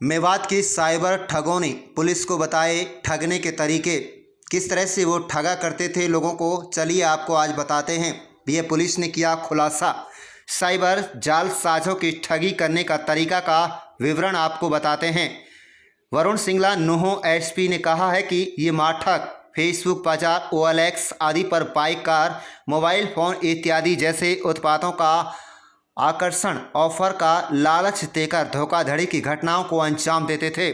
मेवात के साइबर ठगों ने पुलिस को बताए ठगने के तरीके। किस तरह से वो ठगा करते थे लोगों को, चलिए आपको आज बताते हैं। ये पुलिस ने किया खुलासा। साइबर जालसाजों की ठगी करने का तरीका का विवरण आपको बताते हैं। वरुण सिंगला नूहों एसपी ने कहा है कि ये माठग फेसबुक बाजार, OLX आदि पर बाइक, कार, मोबाइल फ़ोन इत्यादि जैसे उत्पादों का आकर्षण ऑफर का लालच देकर धोखाधड़ी की घटनाओं को अंजाम देते थे।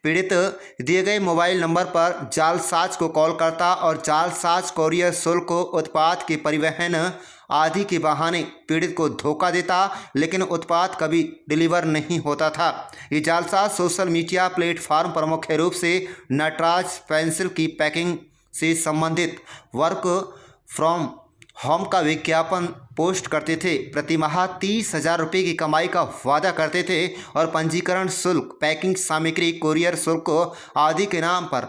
पीड़ित दिए गए मोबाइल नंबर पर जालसाज को कॉल करता और जालसाज कोरियर शुल्क, उत्पाद के परिवहन आदि के बहाने पीड़ित को धोखा देता, लेकिन उत्पाद कभी डिलीवर नहीं होता था। ये जालसाज सोशल मीडिया प्लेटफार्म पर मुख्य रूप से नटराज पेंसिल की पैकिंग से संबंधित वर्क फ्रॉम होम का विज्ञापन पोस्ट करते थे। प्रतिमाह 30,000 रुपये की कमाई का वादा करते थे और पंजीकरण शुल्क, पैकिंग सामग्री, कोरियर शुल्क आदि के नाम पर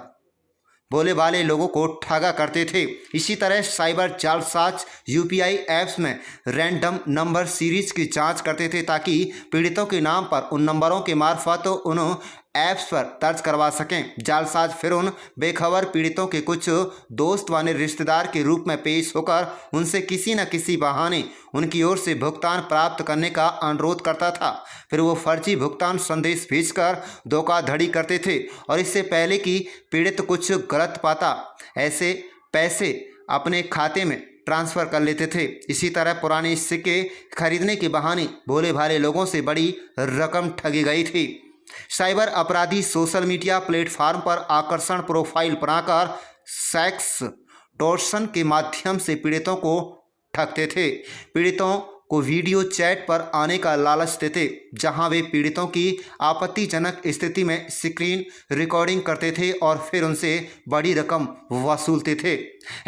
बोले वाले लोगों को ठगा करते थे। इसी तरह साइबर जालसाज UPI ऐप्स में रैंडम नंबर सीरीज की जांच करते थे ताकि पीड़ितों के नाम पर उन नंबरों के मार्फत उन ऐप्स पर दर्ज करवा सकें। जालसाज फिर उन बेखबर पीड़ितों के कुछ दोस्त व रिश्तेदार के रूप में पेश होकर उनसे किसी न किसी बहाने उनकी ओर से भुगतान प्राप्त करने का अनुरोध करता था। फिर वो फर्जी भुगतान संदेश भेजकर धोखाधड़ी करते थे और इससे पहले कि पीड़ित कुछ गलत पाता ऐसे पैसे अपने खाते में ट्रांसफ़र कर लेते थे। इसी तरह पुराने सिक्के खरीदने के बहाने भोले भाले लोगों से बड़ी रकम ठगी गई थी। साइबर अपराधी सोशल मीडिया प्लेटफार्म पर आकर्षण प्रोफाइल बनाकर सेक्स टॉर्शन के माध्यम से पीड़ितों को ठगते थे। पीड़ितों को वीडियो चैट पर आने का लालच देते, जहां वे पीड़ितों की आपत्तिजनक स्थिति में स्क्रीन रिकॉर्डिंग करते थे और फिर उनसे बड़ी रकम वसूलते थे।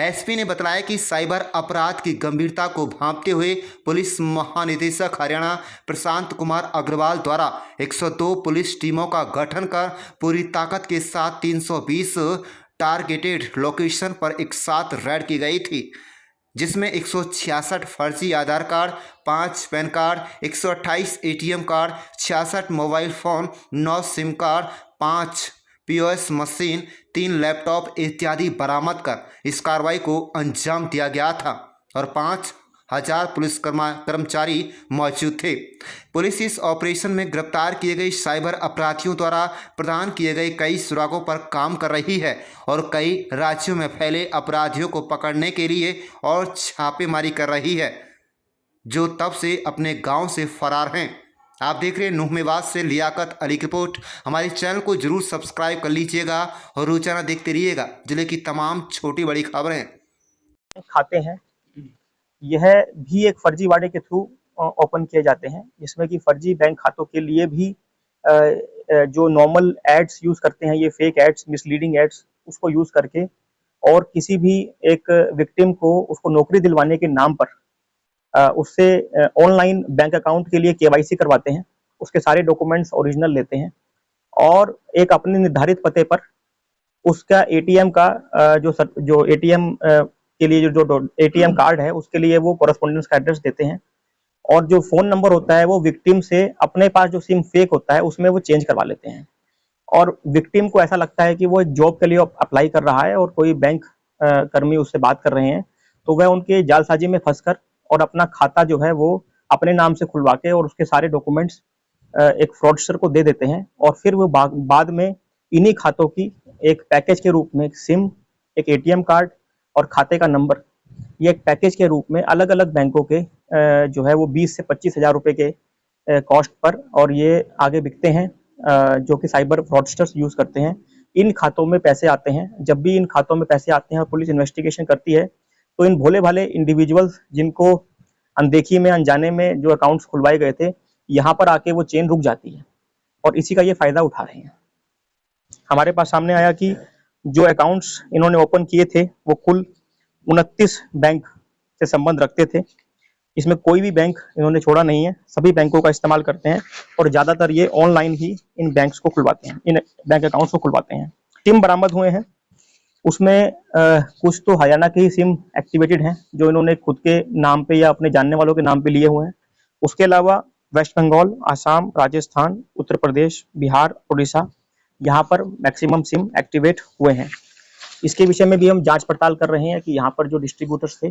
एसपी ने बताया कि साइबर अपराध की गंभीरता को भांपते हुए पुलिस महानिदेशक हरियाणा प्रशांत कुमार अग्रवाल द्वारा 102 पुलिस टीमों का गठन कर पूरी ताकत के साथ 320 टारगेटेड लोकेशन पर एक साथ रेड की गई थी, जिसमें 166 फर्जी Aadhaar card, 5 PAN card, 128 ATM card, 66 mobile phone, 9 SIM card, 5 POS machine, 3 laptop इत्यादि बरामद कर इस कार्रवाई को अंजाम दिया गया था और 5,000 पुलिस कर्मचारी मौजूद थे। पुलिस इस ऑपरेशन में गिरफ्तार किए गए साइबर अपराधियों द्वारा प्रदान किए गए कई सुरागों पर काम कर रही है और कई राज्यों में फैले अपराधियों को पकड़ने के लिए और छापेमारी कर रही है, जो तब से अपने गांव से फरार हैं। आप देख रहे हैं नूह मेवात से लियाकत अली की रिपोर्ट। हमारे चैनल को जरूर सब्सक्राइब कर लीजिएगा और रोजाना देखते रहिएगा जिले की तमाम छोटी बड़ी खबरें। खाते हैं, यह भी एक फर्जीवाड़े के थ्रू ओपन किए जाते हैं, जिसमें कि फर्जी बैंक खातों के लिए भी जो नॉर्मल एड्स यूज करते हैं, ये फेक एड्स, मिसलीडिंग एड्स, उसको यूज करके और किसी भी एक विक्टिम को उसको नौकरी दिलवाने के नाम पर उससे ऑनलाइन बैंक अकाउंट के लिए KYC करवाते हैं, उसके सारे डॉक्यूमेंट्स ओरिजिनल लेते हैं और एक अपने निर्धारित पते पर उसका ATM का जो ATM के लिए जो ATM कार्ड है उसके लिए वो कॉरेस्पॉन्डेंस का एड्रेस देते हैं और जो फोन नंबर होता है वो विक्टिम से अपने पास जो सिम फेक होता है उसमें वो चेंज करवा लेते हैं और विक्टिम को ऐसा लगता है कि वो एक जॉब के लिए अप्लाई कर रहा है और कोई बैंक कर्मी उससे बात कर रहे हैं, तो वह उनके जालसाजी में फंसकर और अपना खाता जो है वो अपने नाम से खुलवा के और उसके सारे डॉक्यूमेंट्स एक फ्रॉडस्टर को दे देते हैं और फिर वो बाद में इन्हीं खातों की एक पैकेज के रूप में एक सिम, एक ATM कार्ड और खाते का नंबर, ये एक पैकेज के रूप में अलग अलग बैंकों के जो है वो 20 से 25,000 रुपए के कॉस्ट पर और ये आगे बिकते हैं, जो कि साइबर फ्रॉडस्टर्स यूज करते हैं। इन खातों में पैसे आते हैं, जब भी इन खातों में पैसे आते हैं और पुलिस इन्वेस्टिगेशन करती है तो इन भोले भाले इंडिविजुअल्स जिनको अनदेखी में, अनजाने में जो अकाउंट्स खुलवाए गए थे, यहाँ पर आके वो चेन रुक जाती है और इसी का ये फायदा उठा रहे हैं। हमारे पास सामने आया कि जो अकाउंट्स इन्होंने ओपन किए थे वो कुल 29 बैंक से संबंध रखते थे। इसमें कोई भी बैंक इन्होंने छोड़ा नहीं है, सभी बैंकों का इस्तेमाल करते हैं और ज्यादातर ये ऑनलाइन ही इन बैंक्स को खुलवाते हैं, इन बैंक अकाउंट्स को खुलवाते हैं। सिम बरामद हुए हैं, उसमें कुछ तो हरियाणा के ही सिम एक्टिवेटेड हैं जो इन्होंने खुद के नाम पे या अपने जानने वालों के नाम पे लिए हुए हैं। उसके अलावा वेस्ट बंगाल, आसाम, राजस्थान, उत्तर प्रदेश, बिहार, उड़ीसा, यहाँ पर मैक्सिमम सिम एक्टिवेट हुए हैं। इसके विषय में भी हम जांच पड़ताल कर रहे हैं कि यहाँ पर जो डिस्ट्रीब्यूटर्स थे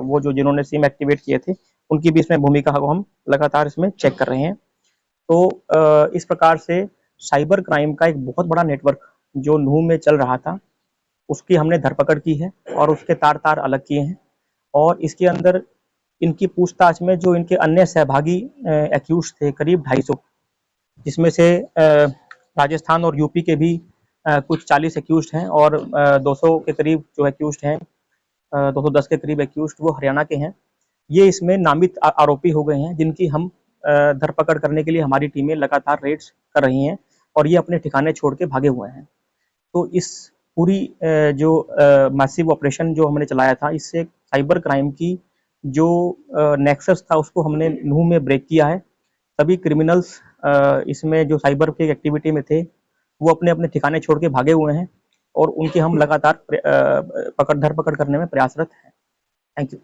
वो जो जिन्होंने सिम एक्टिवेट किए थे उनकी भी इसमें भूमिका को हम लगातार इसमें चेक कर रहे हैं। तो इस प्रकार से साइबर क्राइम का एक बहुत बड़ा नेटवर्क जो नूह में चल रहा था उसकी हमने धरपकड़ की है और उसके तार अलग किए हैं। और इसके अंदर इनकी पूछताछ में जो इनके अन्य सहभागी एक्यूज थे करीब 250, जिसमें से राजस्थान और यूपी के भी कुछ 40 एक्यूज हैं और 200 के करीब जो एक्यूज हैं 210 के करीब एक्यूज वो हरियाणा के हैं। ये इसमें नामित आरोपी हो गए हैं जिनकी हम धरपकड़ करने के लिए हमारी टीमें लगातार रेड्स कर रही हैं और ये अपने ठिकाने छोड़ के भागे हुए हैं। तो इस पूरी जो मैसिव ऑपरेशन जो हमने चलाया था इससे साइबर क्राइम की जो नेक्सस था उसको हमने नूह में ब्रेक किया है। सभी क्रिमिनल्स इसमें जो साइबर के एक्टिविटी में थे वो अपने अपने ठिकाने छोड़ के भागे हुए हैं और उनकी हम लगातार धरपकड़ करने में प्रयासरत हैं। Thank you.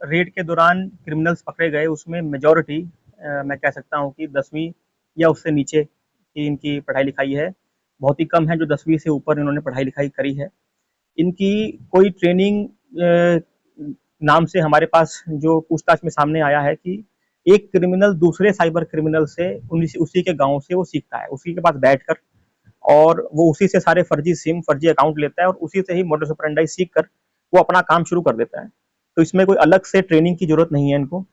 रेड के दौरान क्रिमिनल्स पकड़े गए उसमें मेजॉरिटी मैं कह सकता हूँ कि 10वीं या उससे नीचे की इनकी पढ़ाई लिखाई है। बहुत ही कम है जो 10वीं से ऊपर इन्होंने पढ़ाई लिखाई करी है। इनकी कोई ट्रेनिंग नाम से हमारे पास जो पूछताछ में सामने आया है कि एक क्रिमिनल दूसरे साइबर क्रिमिनल से उसी के गांव से वो सीखता है, उसी के पास बैठकर और वो उसी से सारे फर्जी सिम फर्जी अकाउंट लेता है और उसी से ही मोडस ऑपरेंडी सीख कर वो अपना काम शुरू कर देता है। तो इसमें कोई अलग से ट्रेनिंग की जरूरत नहीं है इनको।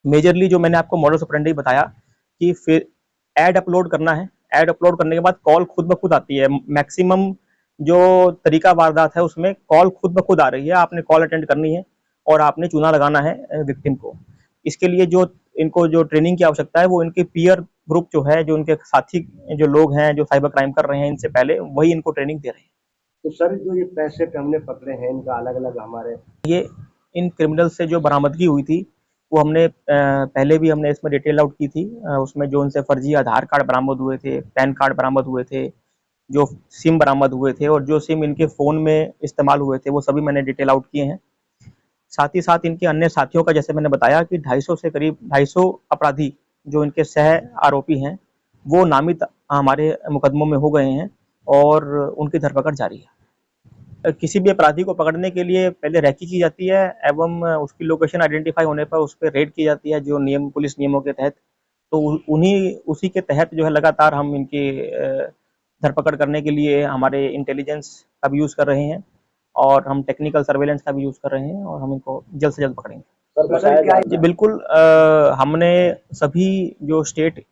मेजरली जो मैंने आपको मोडस ऑपरेंडी बताया कि फिर ऐड अपलोड करना है, ऐड अपलोड करने के बाद कॉल खुद ब खुद आती है। मैक्सिमम जो तरीका वारदात है उसमें कॉल खुद ब खुद आ रही है, आपने कॉल अटेंड करनी है और आपने चूना लगाना है विक्टिम को। इसके लिए जो इनको जो ट्रेनिंग की आवश्यकता है वो इनके पीयर ग्रुप जो है, जो इनके साथी जो लोग हैं जो साइबर क्राइम कर रहे हैं इनसे पहले, वही इनको ट्रेनिंग दे रहे हैं। तो सर जो ये पैसे हमने पकड़े हैं इनका अलग अलग हमारे ये इन क्रिमिनल से जो बरामदगी हुई थी वो हमने पहले भी हमने इसमें डिटेल आउट की थी। उसमें जो उनसे फर्जी आधार कार्ड बरामद हुए थे, पैन कार्ड बरामद हुए थे, जो सिम बरामद हुए थे और जो सिम इनके फ़ोन में इस्तेमाल हुए थे वो सभी मैंने डिटेल आउट किए हैं। साथ ही साथ इनके अन्य साथियों का जैसे मैंने बताया कि 250 से करीब 250 अपराधी जो इनके सह आरोपी हैं वो नामित हमारे मुकदमों में हो गए हैं और उनकी धरपकड़ जारी है। किसी भी अपराधी को पकड़ने के लिए पहले रैकी की जाती है एवं उसकी लोकेशन आइडेंटिफाई होने पर उस पर रेड की जाती है जो नियम पुलिस नियमों के तहत। तो उसी के तहत जो है लगातार हम इनकी धरपकड़ करने के लिए हमारे इंटेलिजेंस का भी यूज़ कर रहे हैं और हम टेक्निकल सर्वेलेंस का भी यूज़ कर रहे हैं और हम इनको जल्द से जल्द पकड़ेंगे। जी बिल्कुल, हमने सभी जो स्टेट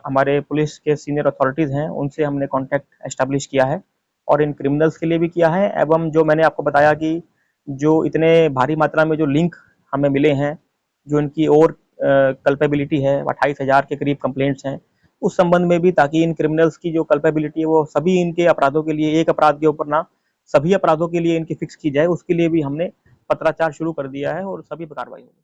हमारे पुलिस के सीनियर अथॉरिटीज़ हैं उनसे हमने कॉन्टैक्ट एस्टेब्लिश किया है और इन क्रिमिनल्स के लिए भी किया है एवं जो मैंने आपको बताया कि जो इतने भारी मात्रा में जो लिंक हमें मिले हैं, जो इनकी और कल्पेबिलिटी है, 28,000 के करीब कंप्लेंट्स हैं, उस संबंध में भी, ताकि इन क्रिमिनल्स की जो कल्पेबिलिटी है वो सभी इनके अपराधों के लिए, एक अपराध के ऊपर ना सभी अपराधों के लिए इनकी फिक्स की जाए, उसके लिए भी हमने पत्राचार शुरू कर दिया है और सभी पर कार्रवाई होगी।